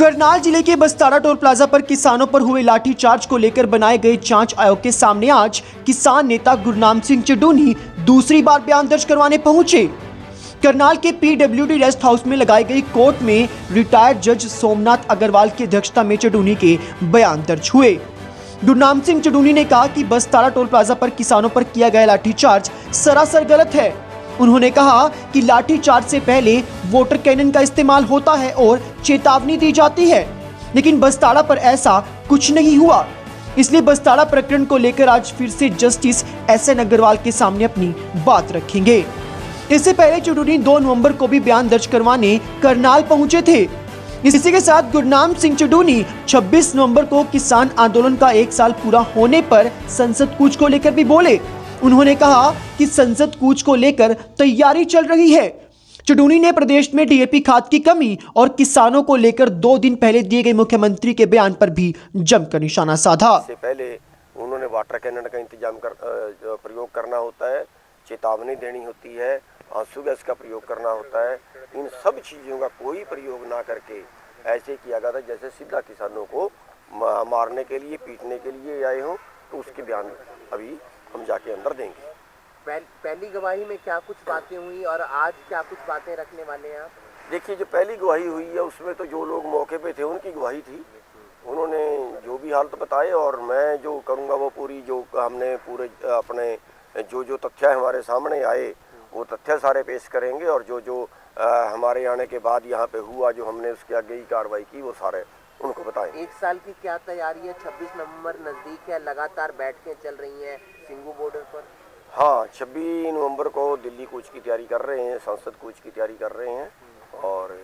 करनाल जिले के बस्तारा toll plaza पर किसानों पर हुए लाठीचार्ज को लेकर बनाए गए जांच आयोग के सामने आज किसान नेता गुरनाम सिंह चडूनी दूसरी बार बयान दर्ज करवाने पहुंचे। करनाल के पीडब्ल्यूडी रेस्ट हाउस में लगाई गई कोर्ट में रिटायर्ड जज सोमनाथ अग्रवाल की अध्यक्षता में चडूनी के बयान दर्ज हुए। गुरनाम सिंह चडूनी ने कहा कि बस्तारा टोल प्लाजा पर किसानों पर किया गया लाठीचार्ज सरासर गलत है। उन्होंने कहा कि लाठीचार्ज से पहले वाटर कैनन का इस्तेमाल होता है और चेतावनी दी जाती है, लेकिन बस्तारा पर ऐसा कुछ नहीं हुआ। इसलिए बस्तारा प्रकरण को लेकर आज फिर से जस्टिस एसएन अग्रवाल के सामने अपनी बात रखेंगे। इससे पहले चडूनी 2 नवंबर को भी बयान दर्ज करवाने करनाल पहुंचे थे। इसी के साथ गुरनाम सिंह चडूनी 26 नवंबर को किसान आंदोलन का 1 साल पूरा होने पर संसद कूच को लेकर भी बोले। उन्होंने कहा कि संसद कूच को लेकर तैयारी चल रही है। चडूनी ने प्रदेश में डीएपी खाद की कमी और किसानों को लेकर 2 दिन पहले दिए गए मुख्यमंत्री के बयान पर भी जमकर निशाना साधा। इससे पहले उन्होंने वाटर कैनन का प्रयोग करना होता है, चेतावनी देनी होती है, आंसू गैस का प्रयोग करना होता है। इन सब चीज़ों का कोई प्रयोग ना करके ऐसे किया गया था जैसे सीधा किसानों को मारने के लिए, पीटने के लिए आए हों। तो उसके बयान अभी हम जाके अंदर देंगे। पहली गवाही में क्या कुछ बातें हुई और आज क्या कुछ बातें रखने वाले हैं आप? देखिए, जो पहली गवाही हुई है उसमें तो जो लोग मौके पे थे उनकी गवाही थी। उन्होंने जो भी हालत बताए और मैं जो करूँगा वो पूरी जो हमने पूरे अपने जो तथ्य हमारे सामने आए वो तथ्य सारे पेश करेंगे और जो हमारे आने के बाद यहाँ पे हुआ, जो हमने उसके आगे ही कार्रवाई की, वो सारे उनको बताएं। 1 साल की क्या तैयारी है? 26 नवंबर नज़दीक है, लगातार बैठकें चल रही हैं सिंगू बॉर्डर पर। हाँ, 26 नवंबर को दिल्ली कूच की तैयारी कर रहे हैं, संसद कूच की तैयारी कर रहे हैं और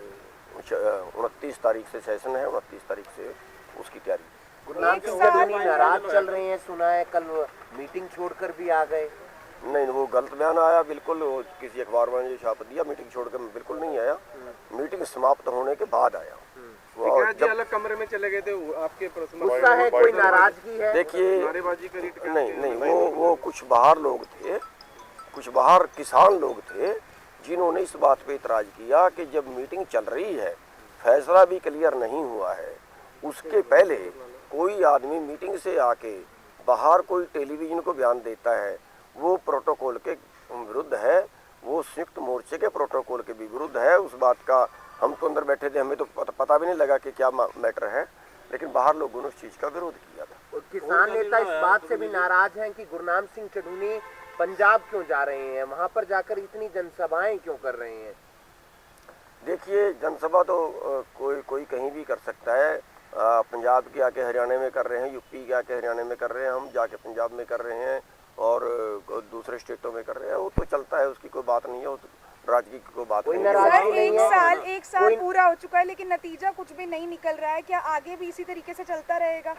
29 तारीख से सेशन है, 29 तारीख से उसकी तैयारी। गुरनाम सिंह चडूनी नाराज चल रहे हैं, सुना है कल मीटिंग छोड़कर भी आ गए। नहीं, वो गलत बयान आया बिल्कुल। किसी अखबार में जो छाप दिया, मीटिंग छोड़कर मैं बिल्कुल नहीं आया। मीटिंग समाप्त होने के बाद आया। जब अलग कमरे में चले गए थे, आपके गुस्सा है, कोई नाराजगी है? देखिए, नहीं, वो कुछ बाहर लोग थे, कुछ बाहर किसान लोग थे जिन्होंने इस बात पे इतराज किया कि जब मीटिंग चल रही है, फैसला भी क्लियर नहीं हुआ है, उसके पहले कोई आदमी मीटिंग से आके बाहर कोई टेलीविजन को बयान देता है, वो प्रोटोकॉल के विरुद्ध है, वो संयुक्त मोर्चे के प्रोटोकॉल के भी विरुद्ध है। उस बात का हम तो अंदर बैठे थे, हमें तो पता भी नहीं लगा कि क्या मैटर है, लेकिन बाहर लोगों ने उस चीज़ का विरोध किया था। और किसान नेता इस बात से भी नाराज हैं कि गुरनाम सिंह चडूनी पंजाब क्यों जा रहे हैं, वहां पर जाकर इतनी जनसभाएं क्यों कर रहे हैं? देखिए, जनसभा तो कोई कहीं भी कर सकता है। पंजाब के आके हरियाणा में कर रहे हैं, यूपी के आके हरियाणा में कर रहे हैं, हम जाके पंजाब में कर रहे हैं और दूसरे स्टेटों में कर रहे हैं। वो तो चलता है, उसकी कोई बात नहीं है, राजनीति की कोई बात नहीं है। सर, एक साल पूरा हो चुका है लेकिन नतीजा कुछ भी नहीं निकल रहा है। क्या आगे भी इसी तरीके से चलता रहेगा?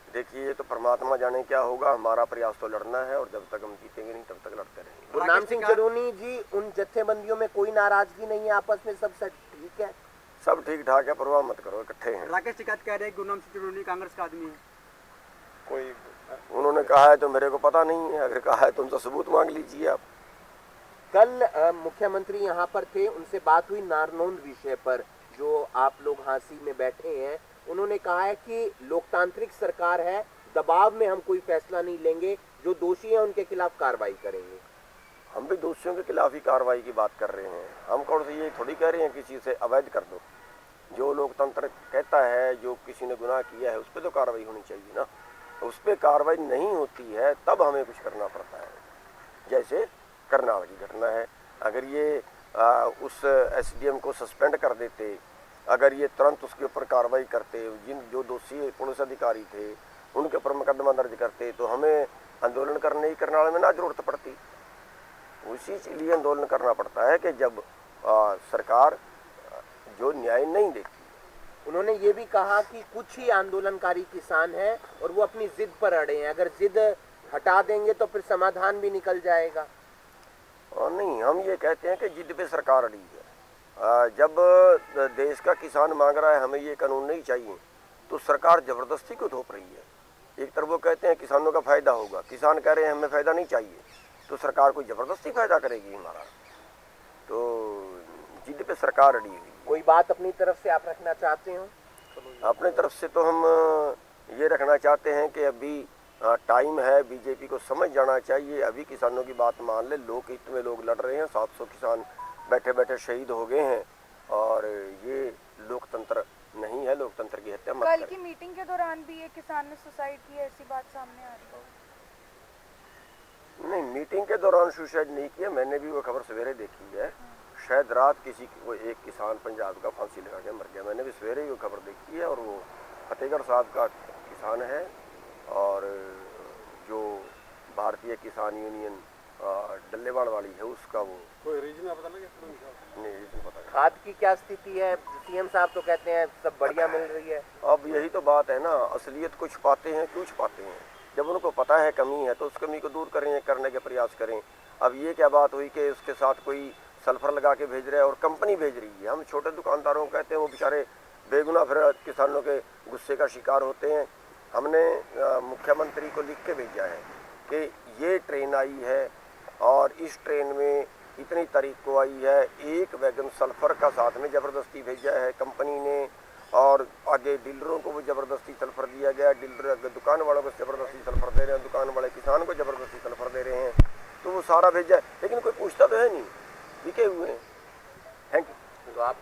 देखिए, ये तो परमात्मा जाने क्या होगा। हमारा प्रयास तो लड़ना है और जब तक हम जीतेंगे नहीं तब तक लड़ते रहेंगे। गुरनाम सिंह चडूनी जी, उन जत्थेबंदियों में कोई नाराजगी नहीं है, आपस में सब ठीक है, सब ठीक ठाक है, परवाह मत करो, इकट्ठे हैं। राकेश टिकैत कह रहे हैं गुरनाम सिंह चडूनी कांग्रेस का आदमी है। कोई उन्होंने कहा है तो मेरे को पता नहीं है, अगर कहा है तो उनसे सबूत मांग लीजिए आप। कल मुख्यमंत्री यहाँ पर थे, उनसे बात हुई नारनौंद विषय पर, जो आप लोग हांसी में बैठे हैं। उन्होंने कहा है कि लोकतांत्रिक सरकार है, दबाव में हम कोई फैसला नहीं लेंगे, जो दोषी हैं उनके खिलाफ कार्रवाई करेंगे। हम भी दोषियों के खिलाफ ही कार्रवाई की बात कर रहे हैं। हम कौन से ये थोड़ी कह रहे हैं किसी से अवैध कर दो। जो लोकतंत्र कहता है, जो किसी ने गुनाह किया है उस पर तो कार्रवाई होनी चाहिए ना। उस पर कार्रवाई नहीं होती है तब हमें कुछ करना पड़ता है। जैसे करनाल की घटना है, अगर ये उस एसडीएम को सस्पेंड कर देते, अगर ये तुरंत उसके ऊपर कार्रवाई करते, जो दोषी पुलिस अधिकारी थे उनके ऊपर मुकदमा दर्ज करते, तो हमें आंदोलन करने की करनाल में ना जरूरत पड़ती। उसी के लिए आंदोलन करना पड़ता है कि जब सरकार जो न्याय नहीं देती। उन्होंने ये भी कहा कि कुछ ही आंदोलनकारी किसान हैं और वो अपनी जिद पर अड़े हैं, अगर जिद हटा देंगे तो फिर समाधान भी निकल जाएगा। और नहीं, हम ये कहते हैं कि जिद पे सरकार अड़ी है। जब देश का किसान मांग रहा है हमें ये कानून नहीं चाहिए, तो सरकार जबरदस्ती को थोप रही है। एक तरफ वो कहते हैं किसानों का फायदा होगा, किसान कह रहे हैं हमें फायदा नहीं चाहिए, तो सरकार कोई जबरदस्ती फायदा करेगी हमारा। तो जिद पे सरकार अड़ी हुई। कोई बात अपनी तरफ से आप रखना चाहते हो? अपने तरफ से तो हम ये रखना चाहते हैं कि अभी टाइम है, बीजेपी को समझ जाना चाहिए, अभी किसानों की बात मान ले। लोक हित में लोग लड़ रहे हैं, 700 किसान बैठे बैठे शहीद हो गए हैं और ये लोकतंत्र नहीं है, लोकतंत्र की हत्या मत कल करें। की मीटिंग के दौरान भी एक किसान ने सुसाइड की है, ऐसी बात सामने आ रही है। नहीं, मीटिंग के दौरान सुसाइड नहीं किया, मैंने भी वो खबर सवेरे देखी है। शायद रात किसी वो एक किसान पंजाब का फांसी लगा के मर गया, मैंने भी सवेरे ही वो खबर देखी है। और वो फतेहगढ़ साहब का किसान है और जो भारतीय किसान यूनियन डल्लेवाड़ वाली है उसका वो कोई रीजन पता लगे? नहीं रीजन पता नहीं। खाद की क्या स्थिति है? सीएम साहब तो कहते हैं सब बढ़िया मिल रही है। अब यही तो बात है ना, असलियत को छुपाते हैं, क्यों छुपाते हैं? जब उनको पता है कमी है तो उस कमी को दूर करने के प्रयास करें। अब ये क्या बात हुई कि उसके साथ कोई सल्फर लगा के भेज रहा है और कंपनी भेज रही है। हम छोटे दुकानदारों को कहते हैं, वो बेचारे बेगुनाह फिर किसानों के गुस्से का शिकार होते हैं। हमने मुख्यमंत्री को लिख के भेजा है कि ये ट्रेन आई है और इस ट्रेन में इतनी तारीख को आई है, 1 वैगन सल्फर का साथ में ज़बरदस्ती भेजा है कंपनी ने और आगे डीलरों को वो ज़बरदस्ती सल्फर दिया गया। डीलर दुकान वालों को ज़बरदस्ती सल्फर दे रहे हैं, दुकान वाले किसान को ज़बरदस्ती सल्फर दे रहे हैं। तो वो सारा भेजा है, लेकिन कोई पूछता तो है नहीं, बिके हुए हैं। Thank you. तो आप